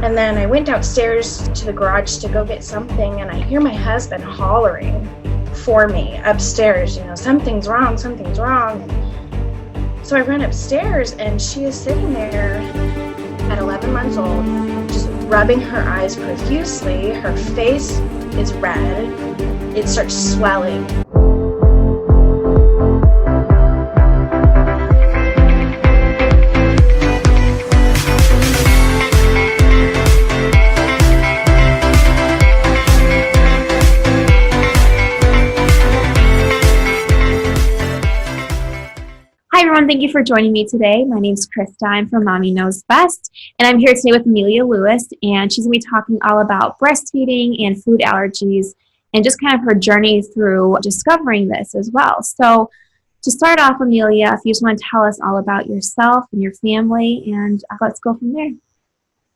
And then I went downstairs to the garage to go get something, and I hear my husband hollering for me upstairs, something's wrong, something's wrong. So I run upstairs, and she is sitting there at 11 months old, just rubbing her eyes profusely. Her face is red. It starts swelling. Hi everyone, thank you for joining me today. My name is Krista. I'm from Mommy Knows Best, and I'm here today with Amelia Lewis, and she's going to be talking all about breastfeeding and food allergies and just kind of her journey through discovering this as well. So to start off, Amelia, if you just want to tell us all about yourself and your family, and let's go from there.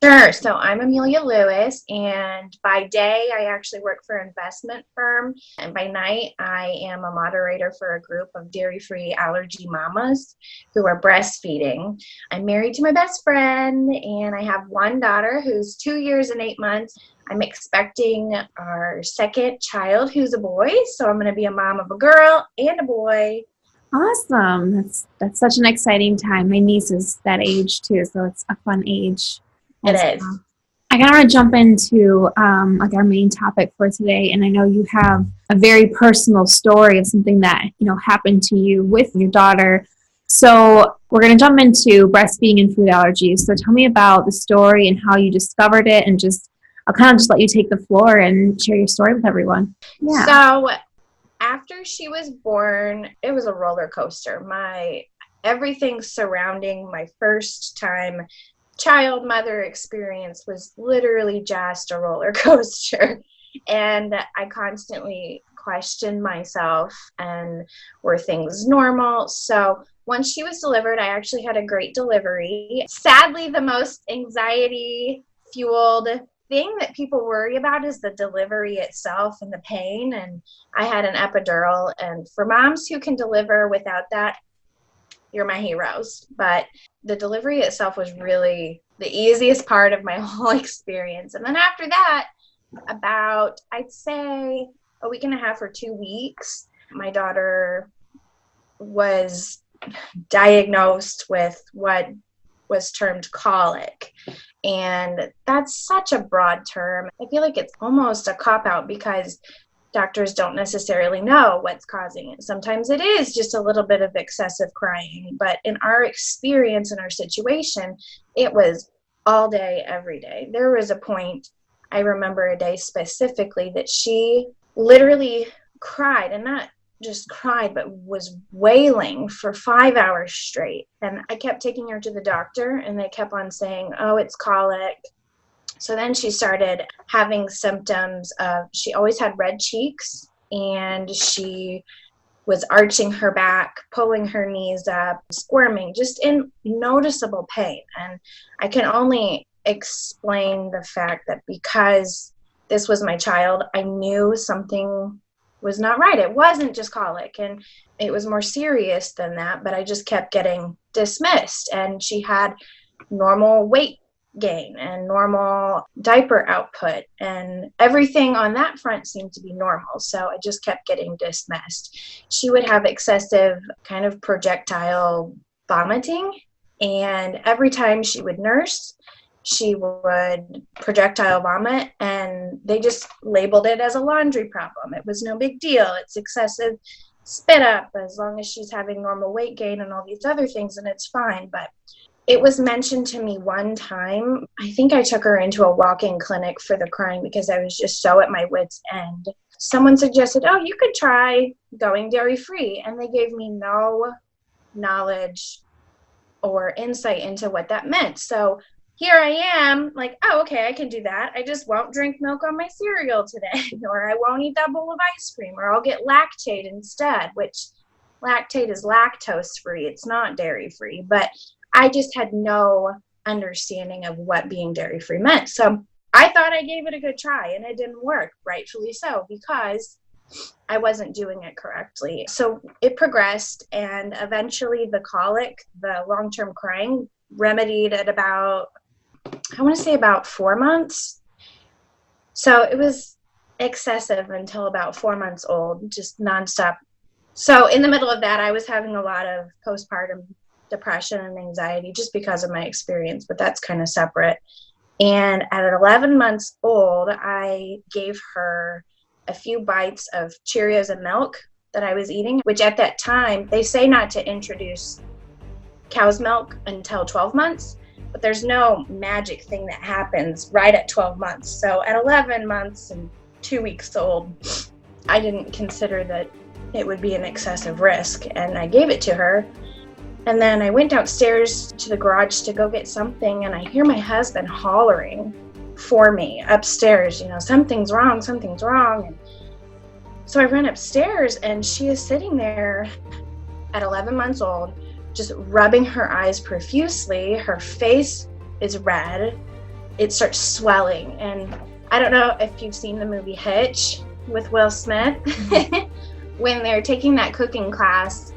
Sure. So I'm Amelia Lewis, and by day, I actually work for an investment firm, and by night, I am a moderator for a group of dairy-free allergy mamas who are breastfeeding. I'm married to my best friend, and I have one daughter who's 2 years and 8 months. I'm expecting our second child, who's a boy, so I'm going to be a mom of a girl and a boy. Awesome. That's such an exciting time. My niece is that age too, so it's a fun age. It is. I kind of want to jump into our main topic for today, and I know you have a very personal story of something that happened to you with your daughter. So we're going to jump into breastfeeding and food allergies. So tell me about the story and how you discovered it, and I'll kind of just let you take the floor and share your story with everyone. Yeah. So after she was born, it was a roller coaster. Everything surrounding my first time child mother experience was literally just a roller coaster, and I constantly questioned myself, and were things normal? So once she was delivered, I actually had a great delivery. Sadly, the most anxiety fueled thing that people worry about is the delivery itself and the pain, and I had an epidural, and for moms who can deliver without that, you're my heroes. But the delivery itself was really the easiest part of my whole experience. And then after that, about, I'd say, a week and a half or 2 weeks, my daughter was diagnosed with what was termed colic. And that's such a broad term. I feel like it's almost a cop-out because doctors don't necessarily know what's causing it. Sometimes it is just a little bit of excessive crying, but in our experience, in our situation, it was all day, every day. There was a point, I remember a day specifically, that she literally cried, and not just cried, but was wailing for 5 hours straight. And I kept taking her to the doctor, and they kept on saying, oh, it's colic. So then she started having symptoms of, she always had red cheeks, and she was arching her back, pulling her knees up, squirming, just in noticeable pain. And I can only explain the fact that because this was my child, I knew something was not right. It wasn't just colic, and it was more serious than that, but I just kept getting dismissed. And she had normal weight gain and normal diaper output, and everything on that front seemed to be normal. So I just kept getting dismissed. She would have excessive kind of projectile vomiting, and every time she would nurse, she would projectile vomit, and they just labeled it as a laundry problem. It was no big deal. It's excessive spit up, as long as she's having normal weight gain and all these other things, and it's fine. But it was mentioned to me one time, I think I took her into a walk-in clinic for the crying because I was just so at my wit's end. Someone suggested, oh, you could try going dairy-free, and they gave me no knowledge or insight into what that meant. So here I am, like, oh, okay, I can do that. I just won't drink milk on my cereal today, or I won't eat that bowl of ice cream, or I'll get Lactaid instead, which Lactaid is lactose-free. It's not dairy-free, but I just had no understanding of what being dairy-free meant. So I thought I gave it a good try, and it didn't work, rightfully so, because I wasn't doing it correctly. So it progressed, and eventually the colic, the long-term crying, remedied at about I want to say about 4 months. So it was excessive until about 4 months old, just nonstop. So in the middle of that, I was having a lot of postpartum depression and anxiety just because of my experience, but that's kind of separate. And at 11 months old, I gave her a few bites of Cheerios and milk that I was eating, which at that time, they say not to introduce cow's milk until 12 months, but there's no magic thing that happens right at 12 months. So at 11 months and 2 weeks old, I didn't consider that it would be an excessive risk, and I gave it to her. And then I went downstairs to the garage to go get something, and I hear my husband hollering for me upstairs, something's wrong, something's wrong. And so I run upstairs, and she is sitting there at 11 months old, just rubbing her eyes profusely. Her face is red. It starts swelling. And I don't know if you've seen the movie Hitch with Will Smith, when they're taking that cooking class,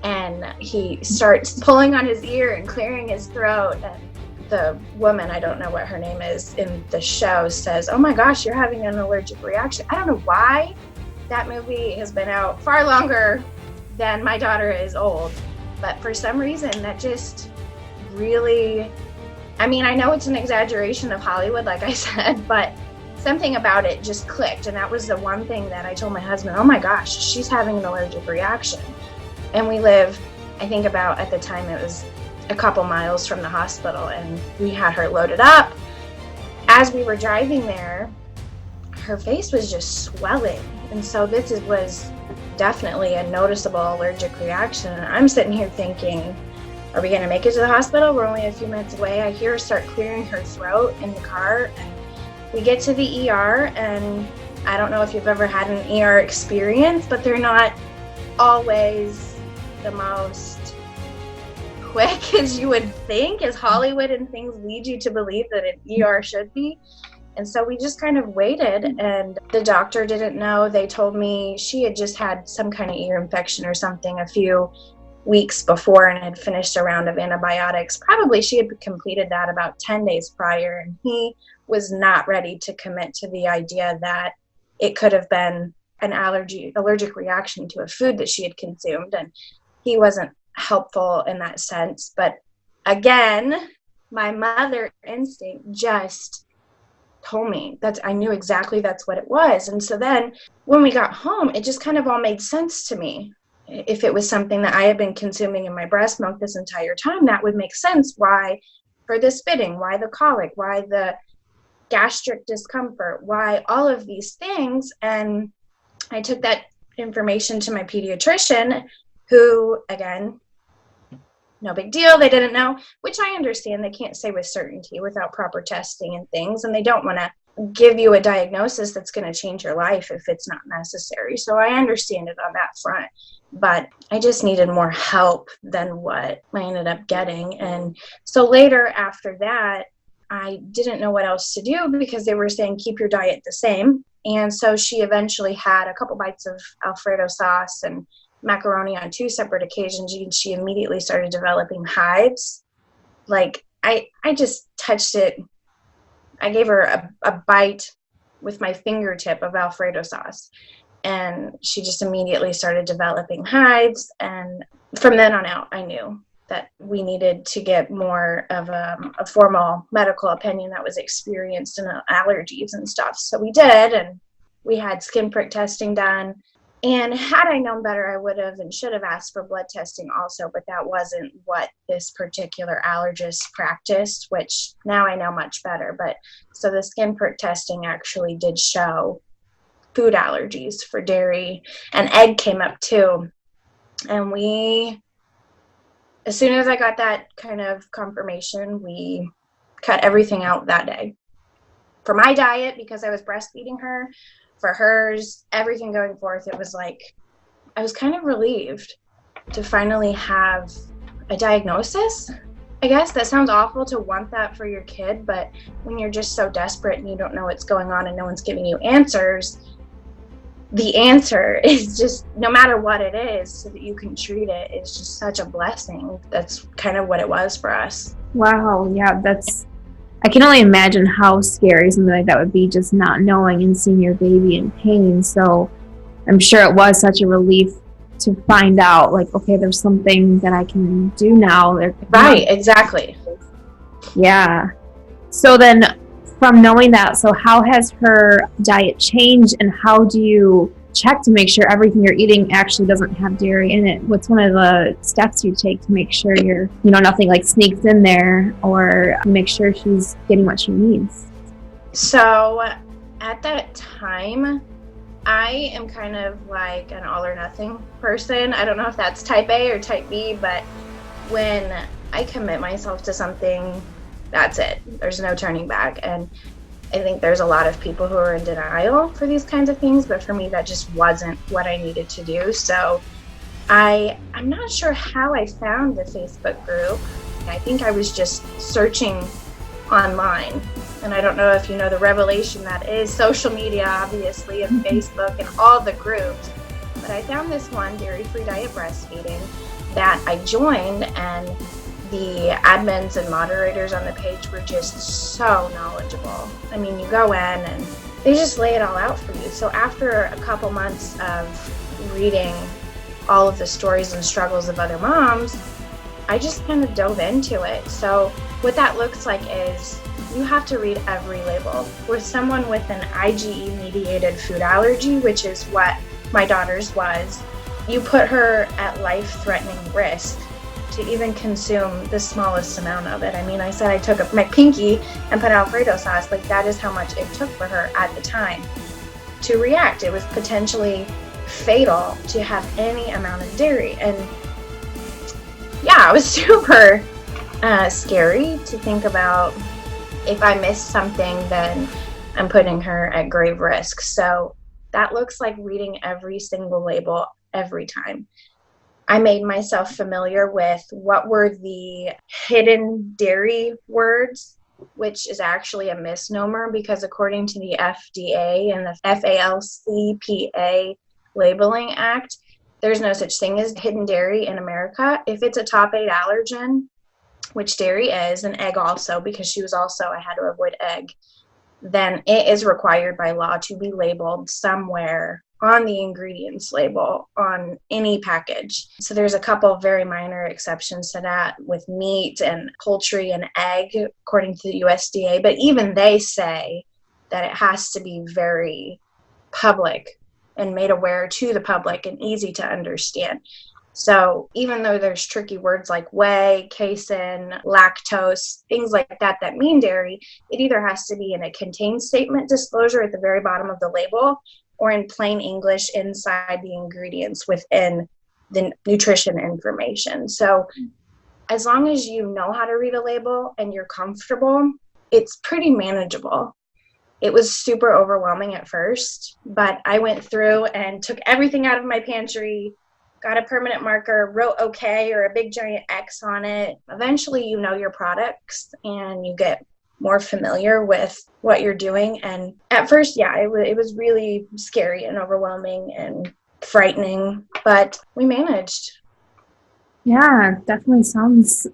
and he starts pulling on his ear and clearing his throat, and the woman, I don't know what her name is in the show, says, "Oh my gosh, you're having an allergic reaction." I don't know why. That movie has been out far longer than my daughter is old, but for some reason that just really, I know it's an exaggeration of Hollywood, like I said, but something about it just clicked. And that was the one thing that I told my husband, "Oh my gosh, she's having an allergic reaction." And we live, I think about, at the time it was a couple miles from the hospital, and we had her loaded up. As we were driving there, her face was just swelling. And so was definitely a noticeable allergic reaction. And I'm sitting here thinking, are we going to make it to the hospital? We're only a few minutes away. I hear her start clearing her throat in the car. And we get to the ER, and I don't know if you've ever had an ER experience, but they're not always the most quick as you would think, as Hollywood and things lead you to believe that an ER should be. And so we just kind of waited, and the doctor didn't know. They told me she had just had some kind of ear infection or something a few weeks before and had finished a round of antibiotics. Probably she had completed that about 10 days prior, and he was not ready to commit to the idea that it could have been an allergic reaction to a food that she had consumed. And he wasn't helpful in that sense. But again, my mother instinct just told me that I knew exactly that's what it was. And so then when we got home, it just kind of all made sense to me. If it was something that I had been consuming in my breast milk this entire time, that would make sense. Why for the spitting, why the colic, why the gastric discomfort, why all of these things. And I took that information to my pediatrician, who, again, no big deal. They didn't know, which I understand. They can't say with certainty without proper testing and things, and they don't want to give you a diagnosis that's going to change your life if it's not necessary. So I understand it on that front, but I just needed more help than what I ended up getting. And so later after that, I didn't know what else to do because they were saying keep your diet the same. And so she eventually had a couple bites of Alfredo sauce and macaroni on 2 separate occasions, and she immediately started developing hives. Like I just touched it. I gave her a bite with my fingertip of Alfredo sauce, and she just immediately started developing hives. And from then on out, I knew that we needed to get more of a formal medical opinion that was experienced in allergies and stuff. So we did, and we had skin prick testing done. And had I known better, I would have and should have asked for blood testing also, but that wasn't what this particular allergist practiced, which now I know much better. But so the skin prick testing actually did show food allergies for dairy, and egg came up too. And as soon as I got that kind of confirmation, we cut everything out that day. For my diet, because I was breastfeeding her, for hers, everything going forth, it was like I was kind of relieved to finally have a diagnosis. I guess that sounds awful to want that for your kid, but when you're just so desperate and you don't know what's going on and no one's giving you answers, the answer is just, no matter what it is, so that you can treat it, is just such a blessing. That's kind of what it was for us. Wow, yeah, I can only imagine how scary something like that would be, just not knowing and seeing your baby in pain. So I'm sure it was such a relief to find out, like, okay, there's something that I can do now. Right, exactly. Yeah. So then, from knowing that, so how has her diet changed, and how do you check to make sure everything you're eating actually doesn't have dairy in it? What's one of the steps you take to make sure nothing like sneaks in there, or make sure she's getting what she needs? So at that time, I am kind of like an all or nothing person. I don't know if that's type A or type B, but when I commit myself to something, that's it. There's no turning back. And I think there's a lot of people who are in denial for these kinds of things, but for me, that just wasn't what I needed to do. So I'm not sure how I found the Facebook group. I think I was just searching online. And I don't know if you know the revelation that is social media, obviously, and Facebook and all the groups. But I found this one, Dairy-Free Diet Breastfeeding, that I joined, and the admins and moderators on the page were just so knowledgeable. I mean, you go in and they just lay it all out for you. So after a couple months of reading all of the stories and struggles of other moms, I just kind of dove into it. So what that looks like is you have to read every label. With someone with an IgE-mediated food allergy, which is what my daughter's was, you put her at life-threatening risk to even consume the smallest amount of it. I mean, I said I took my pinky and put Alfredo sauce. Like, that is how much it took for her at the time to react. It was potentially fatal to have any amount of dairy. And yeah, it was super scary to think about. If I miss something, then I'm putting her at grave risk. So that looks like reading every single label every time. I made myself familiar with what were the hidden dairy words, which is actually a misnomer, because according to the FDA and the FALCPA Labeling Act, there's no such thing as hidden dairy in America. If it's a top 8 allergen, which dairy is, and egg also, because she was also, I had to avoid egg, then it is required by law to be labeled somewhere on the ingredients label on any package. So there's a couple of very minor exceptions to that with meat and poultry and egg, according to the USDA. But even they say that it has to be very public and made aware to the public and easy to understand. So even though there's tricky words like whey, casein, lactose, things like that that mean dairy, it either has to be in a contained statement disclosure at the very bottom of the label, or in plain English inside the ingredients within the nutrition information. So as long as you know how to read a label and you're comfortable, it's pretty manageable. It was super overwhelming at first, but I went through and took everything out of my pantry, got a permanent marker, wrote okay or a big giant X on it. Eventually you know your products and you get more familiar with what you're doing. And at first, yeah, it was really scary and overwhelming and frightening, but we managed. Yeah, definitely sounds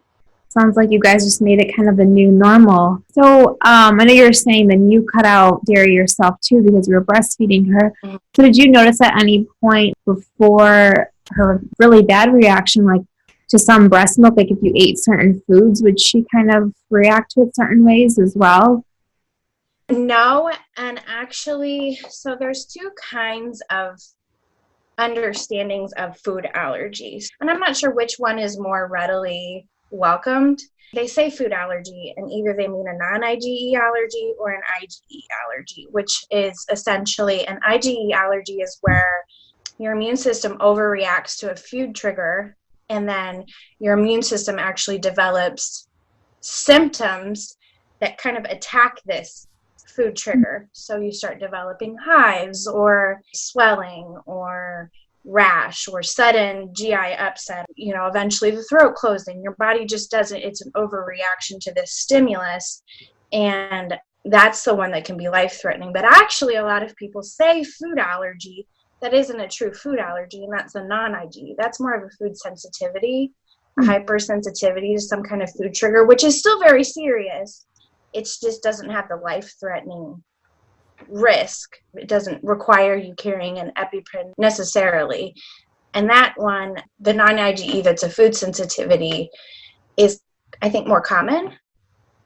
like you guys just made it kind of the new normal. So I know you're saying then you cut out dairy yourself too because you were breastfeeding her. Mm-hmm. So did you notice at any point before her really bad reaction, like to some breast milk, like if you ate certain foods, would she kind of react to it certain ways as well? No, and actually, so there's two kinds of understandings of food allergies, and I'm not sure which one is more readily welcomed. They say food allergy, and either they mean a non-IgE allergy or an IgE allergy, which is essentially an IgE allergy is where your immune system overreacts to a food trigger, and then your immune system actually develops symptoms that kind of attack this food trigger. So you start developing hives or swelling or rash or sudden GI upset, eventually the throat closing. Your body just doesn't, it's an overreaction to this stimulus. And that's the one that can be life-threatening. But actually, a lot of people say food allergy. That isn't a true food allergy, and that's a non-IgE. That's more of a food sensitivity, a hypersensitivity to some kind of food trigger, which is still very serious. It just doesn't have the life-threatening risk. It doesn't require you carrying an EpiPen necessarily. And that one, the non-IgE that's a food sensitivity, is, I think, more common.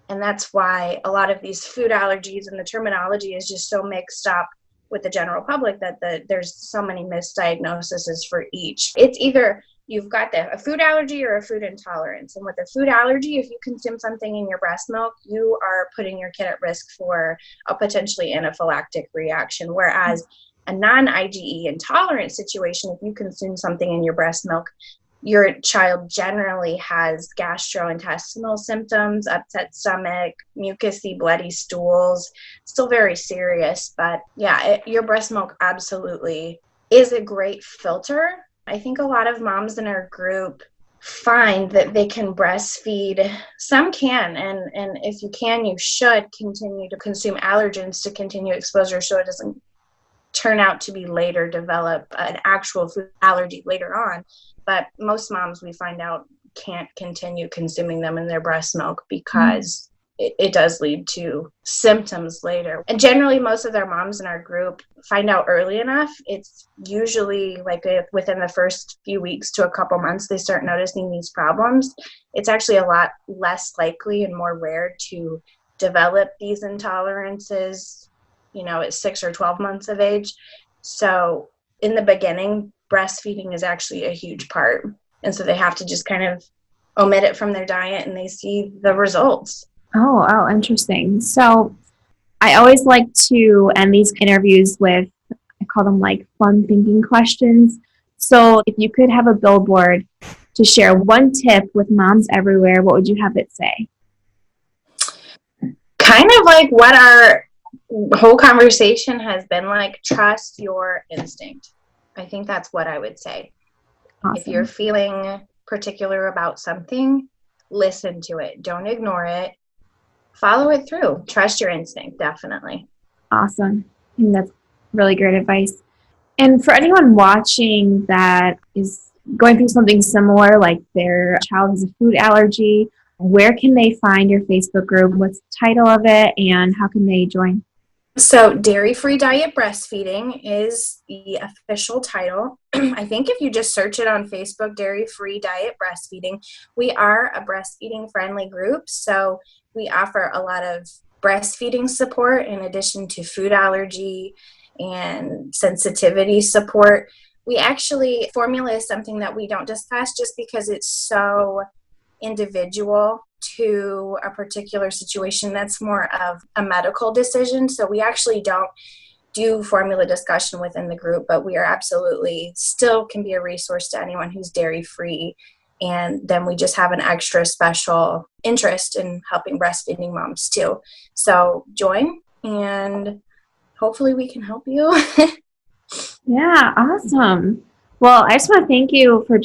And that's why a lot of these food allergies and the terminology is just so mixed up with the general public that there's so many misdiagnoses for each. It's either you've got a food allergy or a food intolerance. And with a food allergy, if you consume something in your breast milk, you are putting your kid at risk for a potentially anaphylactic reaction. Whereas a non-IgE intolerant situation, if you consume something in your breast milk, your child generally has gastrointestinal symptoms, upset stomach, mucousy, bloody stools, still very serious. But yeah, your breast milk absolutely is a great filter. I think a lot of moms in our group find that they can breastfeed. Some can, and if you can, you should continue to consume allergens to continue exposure so it doesn't turn out to be later develop an actual food allergy later on. But most moms, we find out, can't continue consuming them in their breast milk because it does lead to symptoms later. And generally, most of their moms in our group find out early enough. It's usually like within the first few weeks to a couple months, they start noticing these problems. It's actually a lot less likely and more rare to develop these intolerances, at 6 or 12 months of age. So in the beginning, breastfeeding is actually a huge part. And so they have to just kind of omit it from their diet and they see the results. Oh, interesting. So I always like to end these interviews with, I call them like fun thinking questions. So if you could have a billboard to share one tip with moms everywhere, what would you have it say? Kind of like what our whole conversation has been like, trust your instinct. I think that's what I would say. Awesome. If you're feeling particular about something, listen to it. Don't ignore it. Follow it through. Trust your instinct, definitely. Awesome. I think that's really great advice. And for anyone watching that is going through something similar, like their child has a food allergy, where can they find your Facebook group? What's the title of it and how can they join? So Dairy-Free Diet Breastfeeding is the official title. I think if you just search it on Facebook, Dairy-Free Diet Breastfeeding, we are a breastfeeding friendly group. So we offer a lot of breastfeeding support in addition to food allergy and sensitivity support. We actually, formula is something that we don't discuss just because it's so individual to a particular situation. That's more of a medical decision. So we actually don't do formula discussion within the group, but we are absolutely still can be a resource to anyone who's dairy free. And then we just have an extra special interest in helping breastfeeding moms too. So join and hopefully we can help you. Yeah, awesome. Well, I just want to thank you for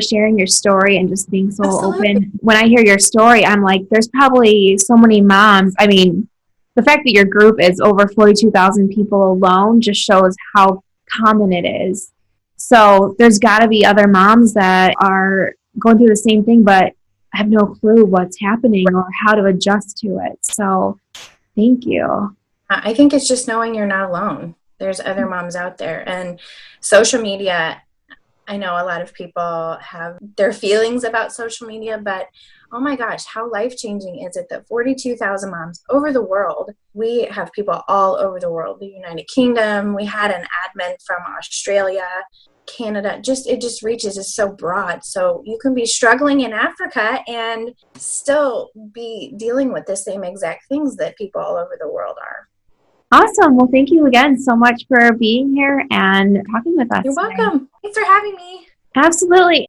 sharing your story and just being so Absolutely. Open. When I hear your story, I'm like, there's probably so many moms. I mean, the fact that your group is over 42,000 people alone just shows how common it is. So there's got to be other moms that are going through the same thing, but have no clue what's happening or how to adjust to it. So thank you. I think it's just knowing you're not alone. There's other moms out there. And social media, I know a lot of people have their feelings about social media, but oh my gosh, how life-changing is it that 42,000 moms over the world, we have people all over the world, the United Kingdom, we had an admin from Australia, Canada, it just reaches, it's so broad. So you can be struggling in Africa and still be dealing with the same exact things that people all over the world are. Awesome. Well, thank you again so much for being here and talking with us. You're welcome. Thanks for having me. Absolutely.